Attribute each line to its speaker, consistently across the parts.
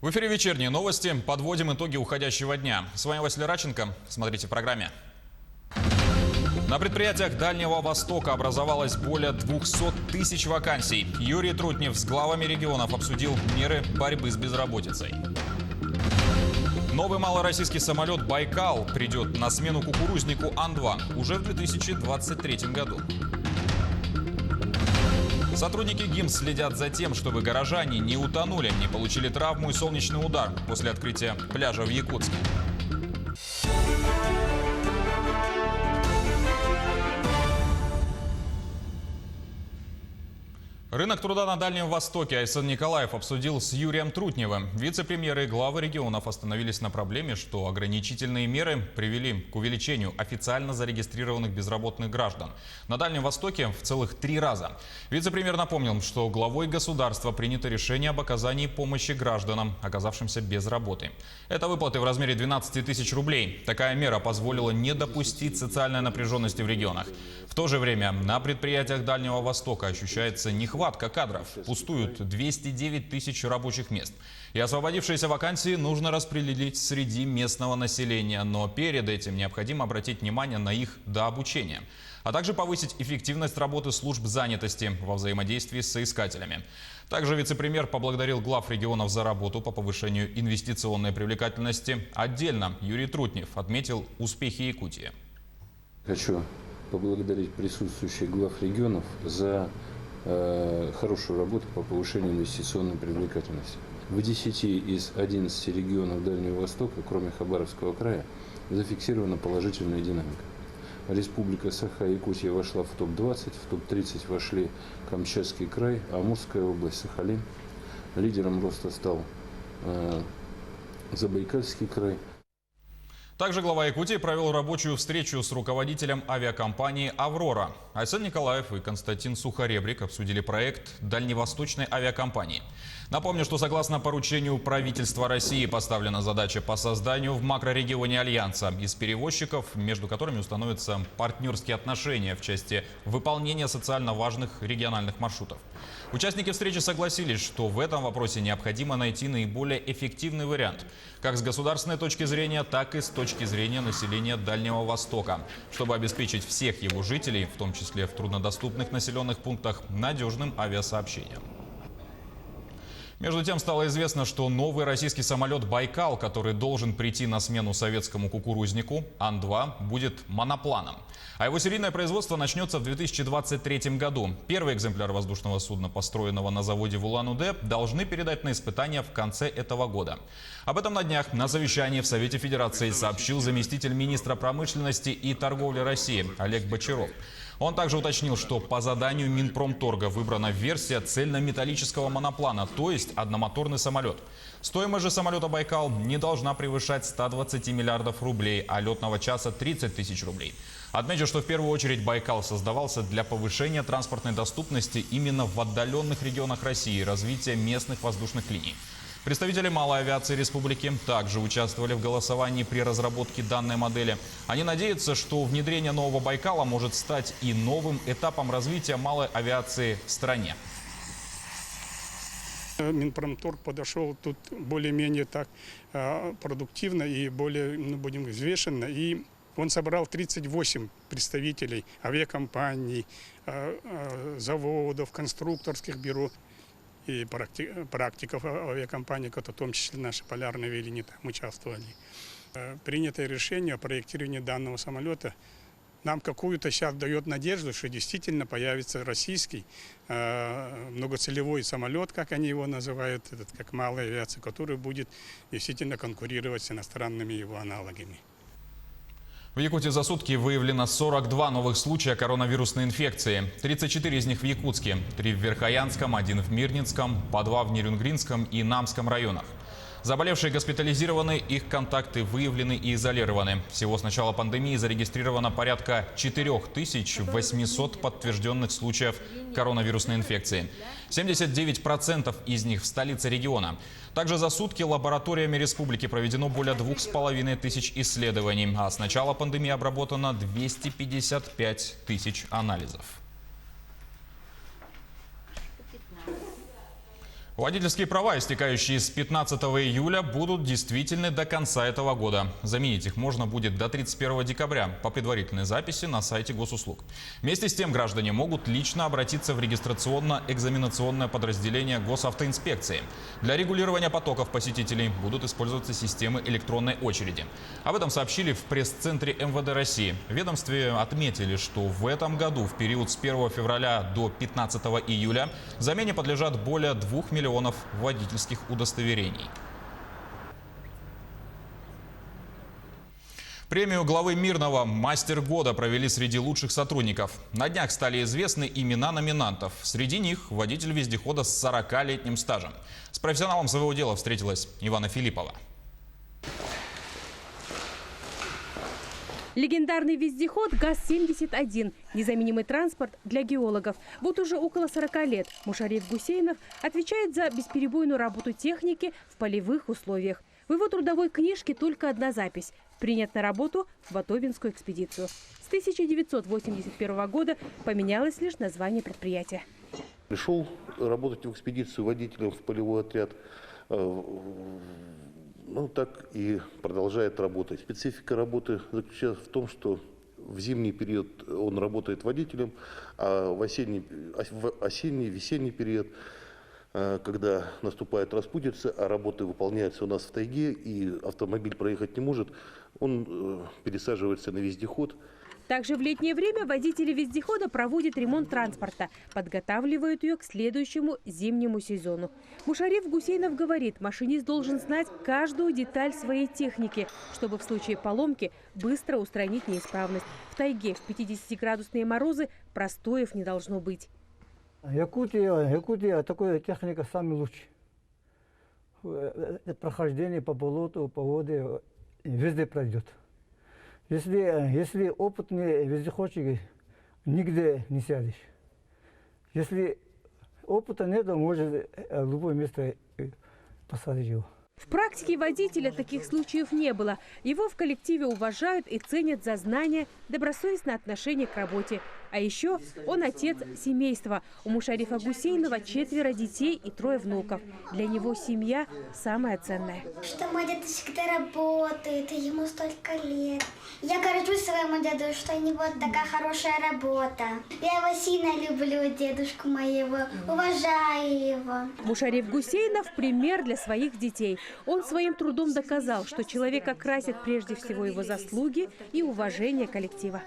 Speaker 1: В эфире вечерние новости. Подводим итоги уходящего дня. С вами Василий Раченко. Смотрите в программе. На предприятиях Дальнего Востока образовалось более 200 тысяч вакансий. Юрий Трутнев с главами регионов обсудил меры борьбы с безработицей. Новый малороссийский самолет «Байкал» придет на смену кукурузнику Ан-2 уже в 2023 году. Сотрудники ГИМС следят за тем, чтобы горожане не утонули, не получили травму и солнечный удар после открытия пляжа в Якутске. Рынок труда на Дальнем Востоке Айсан Николаев обсудил с Юрием Трутневым. Вице-премьеры и главы регионов остановились на проблеме, что ограничительные меры привели к увеличению официально зарегистрированных безработных граждан. На Дальнем Востоке в целых 3 раза. Вице-премьер напомнил, что главой государства принято решение об оказании помощи гражданам, оказавшимся без работы. Это выплаты в размере 12 тысяч рублей. Такая мера позволила не допустить социальной напряженности в регионах. В то же время на предприятиях Дальнего Востока ощущается нехватка кадров. Пустуют 209 тысяч рабочих мест. И освободившиеся вакансии нужно распределить среди местного населения. Но перед этим необходимо обратить внимание на их дообучение, а также повысить эффективность работы служб занятости во взаимодействии с соискателями. Также вице-премьер поблагодарил глав регионов за работу по повышению инвестиционной привлекательности. Отдельно Юрий Трутнев отметил успехи Якутии.
Speaker 2: Хочу поблагодарить присутствующих глав регионов за хорошую работу по повышению инвестиционной привлекательности. В 10 из 11 регионов Дальнего Востока, кроме Хабаровского края, зафиксирована положительная динамика. Республика Саха-Якутия вошла в топ-20, в топ-30 вошли Камчатский край, Амурская область, Сахалин. Лидером роста стал Забайкальский край.
Speaker 1: Также глава Якутии провел рабочую встречу с руководителем авиакомпании «Аврора». Айсан Николаев и Константин Сухаребрик обсудили проект дальневосточной авиакомпании. Напомню, что согласно поручению правительства России поставлена задача по созданию в макрорегионе Альянса из перевозчиков, между которыми установятся партнерские отношения в части выполнения социально важных региональных маршрутов. Участники встречи согласились, что в этом вопросе необходимо найти наиболее эффективный вариант, как с государственной точки зрения, так и с точки зрения населения Дальнего Востока, чтобы обеспечить всех его жителей, в том числе в труднодоступных населенных пунктах, надежным авиасообщением. Между тем стало известно, что новый российский самолет «Байкал», который должен прийти на смену советскому кукурузнику Ан-2, будет монопланом. А его серийное производство начнется в 2023 году. Первый экземпляр воздушного судна, построенного на заводе в Улан-Удэ, должны передать на испытания в конце этого года. Об этом на днях на совещании в Совете Федерации сообщил заместитель министра промышленности и торговли России Олег Бочаров. Он также уточнил, что по заданию Минпромторга выбрана версия цельнометаллического моноплана, то есть одномоторный самолет. Стоимость же самолета «Байкал» не должна превышать 120 миллиардов рублей, а летного часа 30 тысяч рублей. Отмечу, что в первую очередь «Байкал» создавался для повышения транспортной доступности именно в отдаленных регионах России и развития местных воздушных линий. Представители малой авиации республики также участвовали в голосовании при разработке данной модели. Они надеются, что внедрение нового «Байкала» может стать и новым этапом развития малой авиации в стране.
Speaker 3: Минпромторг подошел тут более-менее так продуктивно и более, будем взвешенно. И он собрал 38 представителей авиакомпаний, заводов, конструкторских бюро и практиков авиакомпаний, в том числе наши полярные авиалинии там участвовали. Принятое решение о проектировании данного самолета нам какую-то сейчас дает надежду, что действительно появится российский многоцелевой самолет, как они его называют, как малая авиация, который будет действительно конкурировать с иностранными его аналогами.
Speaker 1: В Якутии за сутки выявлено 42 новых случая коронавирусной инфекции. 34 из них в Якутске, 3 в Верхоянском, 1 в Мирнинском, по 2 в Нерюнгринском и Намском районах. Заболевшие госпитализированы, их контакты выявлены и изолированы. Всего с начала пандемии зарегистрировано порядка 4800 подтвержденных случаев коронавирусной инфекции. 79% из них в столице региона. Также за сутки лабораториями республики проведено более 2500 исследований, а с начала пандемии обработано 255 тысяч анализов. Водительские права, истекающие с 15 июля, будут действительны до конца этого года. Заменить их можно будет до 31 декабря по предварительной записи на сайте госуслуг. Вместе с тем граждане могут лично обратиться в регистрационно-экзаменационное подразделение госавтоинспекции. Для регулирования потоков посетителей будут использоваться системы электронной очереди. Об этом сообщили в пресс-центре МВД России. В ведомстве отметили, что в этом году в период с 1 февраля до 15 июля замене подлежат более 2 миллионов водительских удостоверений. Премию главы Мирного «Мастер года» провели среди лучших сотрудников. На днях стали известны имена номинантов. Среди них водитель вездехода с 40-летним стажем. С профессионалом своего дела встретилась Ивана Филиппова.
Speaker 4: Легендарный вездеход ГАЗ-71 – незаменимый транспорт для геологов. Вот уже около 40 лет Мушариф Гусейнов отвечает за бесперебойную работу техники в полевых условиях. В его трудовой книжке только одна запись – принят на работу в Батовинскую экспедицию. С 1981 года поменялось лишь название предприятия.
Speaker 5: Пришел работать в экспедицию водителем в полевой отряд. Ну, так и продолжает работать. Специфика работы заключается в том, что в зимний период он работает водителем, а в осенний, весенний период, когда наступает распутица, а работы выполняются у нас в тайге, и автомобиль проехать не может, он пересаживается на вездеход.
Speaker 4: Также в летнее время водители вездехода проводят ремонт транспорта, подготавливают ее к следующему зимнему сезону. Мушариф Гусейнов говорит, машинист должен знать каждую деталь своей техники, чтобы в случае поломки быстро устранить неисправность. В тайге в 50-градусные морозы простоев не должно быть.
Speaker 6: Якутия, такая техника самая лучшая. Прохождение по болоту, по воде везде пройдет. Если опытный вездеходчик, нигде не сядешь. Если опыта нет, то может в любое место посадить его.
Speaker 4: В практике водителя таких случаев не было. Его в коллективе уважают и ценят за знания, добросовестное отношение к работе. А еще он отец семейства. У Мушарифа Гусейнова 4 детей и 3 внуков. Для него семья самая ценная.
Speaker 7: Что мой дед всегда работает, и ему столько лет. Я горжусь своему деду, что у него такая хорошая работа. Я его сильно люблю, дедушку моего, уважаю его.
Speaker 4: Мушариф Гусейнов – пример для своих детей. Он своим трудом доказал, что человека красит прежде всего его заслуги и уважение коллектива.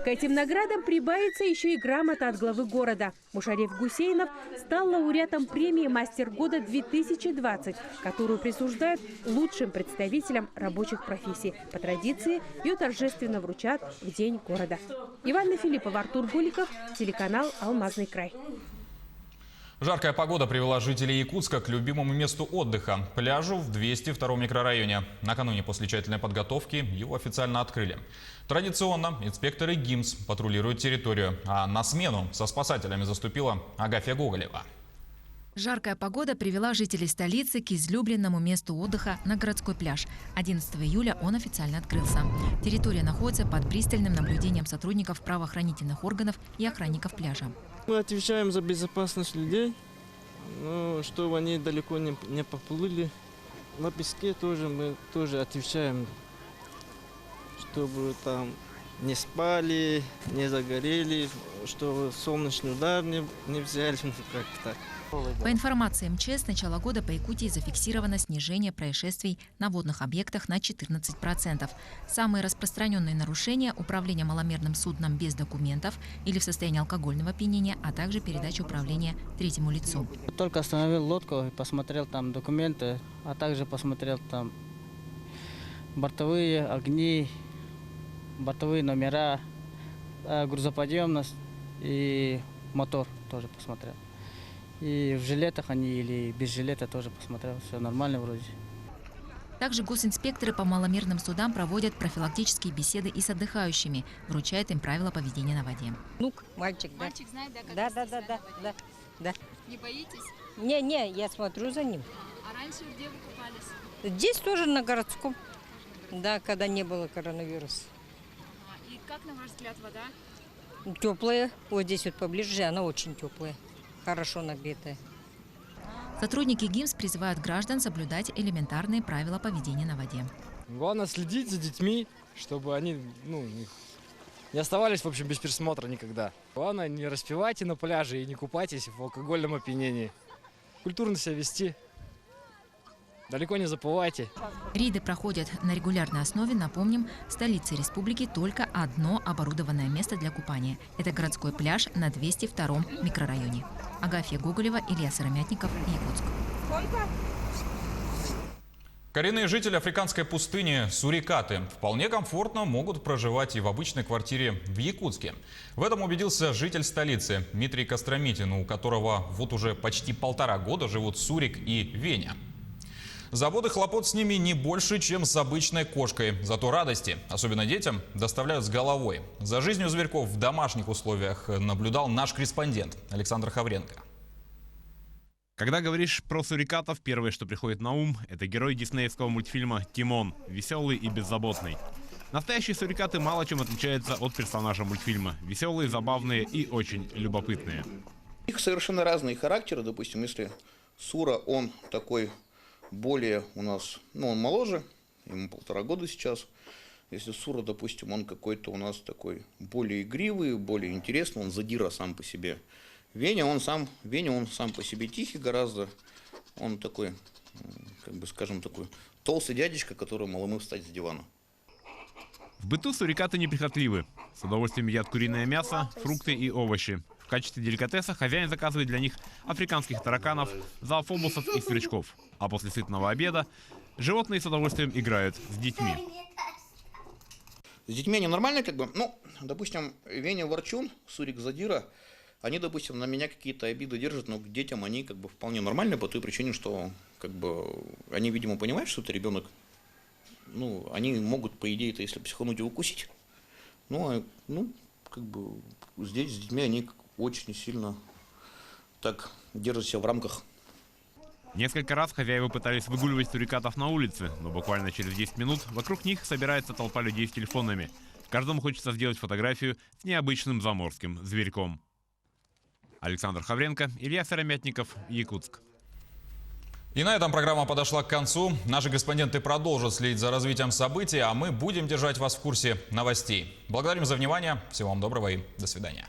Speaker 4: К этим наградам прибавится еще и грамота от главы города. Мушариф Гусейнов стал лауреатом премии «Мастер года-2020», которую присуждают лучшим представителям рабочих профессий. По традиции ее торжественно вручат в День города. Ивана Филиппова, Артур Гуликов, телеканал «Алмазный край».
Speaker 1: Жаркая погода привела жителей Якутска к любимому месту отдыха – пляжу в 202 микрорайоне. Накануне после тщательной подготовки его официально открыли. Традиционно инспекторы ГИМС патрулируют территорию, а на смену со спасателями заступила Агафья Гоголева.
Speaker 8: Жаркая погода привела жителей столицы к излюбленному месту отдыха на городской пляж. 11 июля он официально открылся. Территория находится под пристальным наблюдением сотрудников правоохранительных органов и охранников пляжа.
Speaker 9: Мы отвечаем за безопасность людей, чтобы они далеко не поплыли. На песке тоже мы отвечаем, чтобы там не спали, не загорели, чтобы солнечный удар не взяли, как так.
Speaker 8: По информации МЧС, с начала года по Якутии зафиксировано снижение происшествий на водных объектах на 14%. Самые распространенные нарушения – управление маломерным судном без документов или в состоянии алкогольного опьянения, а также передача управления третьему лицу.
Speaker 10: Только остановил лодку и посмотрел там документы, а также посмотрел там бортовые огни, бортовые номера, грузоподъемность и мотор тоже посмотрел. И в жилетах они или без жилета тоже посмотрел. Все нормально вроде.
Speaker 8: Также госинспекторы по маломерным судам проводят профилактические беседы и с отдыхающими, вручают им правила поведения на воде.
Speaker 11: Мальчик, да.
Speaker 12: Мальчик знает, да, как
Speaker 11: Да.
Speaker 12: Не боитесь?
Speaker 11: Не, я смотрю за ним.
Speaker 12: А раньше где вы купались?
Speaker 11: Здесь тоже на городском. Да, когда не было коронавируса.
Speaker 12: И как, на ваш взгляд, вода?
Speaker 11: Теплая. Вот здесь вот поближе, она очень теплая. Хорошо нагретая.
Speaker 8: Сотрудники ГИМС призывают граждан соблюдать элементарные правила поведения на воде.
Speaker 9: Главное следить за детьми, чтобы они не оставались, в общем, без присмотра никогда. Главное, не распивайте на пляже и не купайтесь в алкогольном опьянении. Культурно себя вести. Далеко не заплывайте.
Speaker 8: Рейды проходят на регулярной основе. Напомним, в столице республики только одно оборудованное место для купания. Это городской пляж на 202-м микрорайоне. Агафья Гоголева, Илья Сыромятников, Якутск.
Speaker 1: Коренные жители африканской пустыни сурикаты вполне комфортно могут проживать и в обычной квартире в Якутске. В этом убедился житель столицы Дмитрий Костромитин, у которого вот уже почти 1,5 года живут Сурик и Веня. Забот и хлопот с ними не больше, чем с обычной кошкой. Зато радости, особенно детям, доставляют с головой. За жизнью зверьков в домашних условиях наблюдал наш корреспондент Александр Хавренко.
Speaker 13: Когда говоришь про сурикатов, первое, что приходит на ум, это герой диснеевского мультфильма «Тимон», веселый и беззаботный. Настоящие сурикаты мало чем отличаются от персонажа мультфильма. Веселые, забавные и очень любопытные.
Speaker 14: Их совершенно разные характеры. Допустим, если Сура, он такой более у нас, он моложе, ему 1,5 года сейчас. Если Сура, допустим, он какой-то у нас такой более игривый, более интересный, он задира сам по себе. Веня, он сам по себе тихий гораздо, он такой, скажем, такой толстый дядечка, которому ломы встать с дивана.
Speaker 13: В быту сурикаты неприхотливы. С удовольствием едят куриное мясо, фрукты и овощи. В качестве деликатеса хозяин заказывает для них африканских тараканов, зоофобусов и сверчков. А после сытного обеда животные с удовольствием играют с детьми.
Speaker 14: С детьми они нормально, допустим, Веня ворчун, Сурик задира, они, допустим, на меня какие-то обиды держат, но к детям они вполне нормальны по той причине, что они, видимо, понимают, что это ребенок. Они могут, по идее, если психануть и укусить. Здесь с детьми они очень сильно так держат себя в рамках.
Speaker 13: Несколько раз хозяева пытались выгуливать сурикатов на улице, но буквально через 10 минут вокруг них собирается толпа людей с телефонами. Каждому хочется сделать фотографию с необычным заморским зверьком. Александр Хавренко, Илья Сыромятников, Якутск.
Speaker 1: И на этом программа подошла к концу. Наши корреспонденты продолжат следить за развитием событий, а мы будем держать вас в курсе новостей. Благодарим за внимание. Всего вам доброго и до свидания.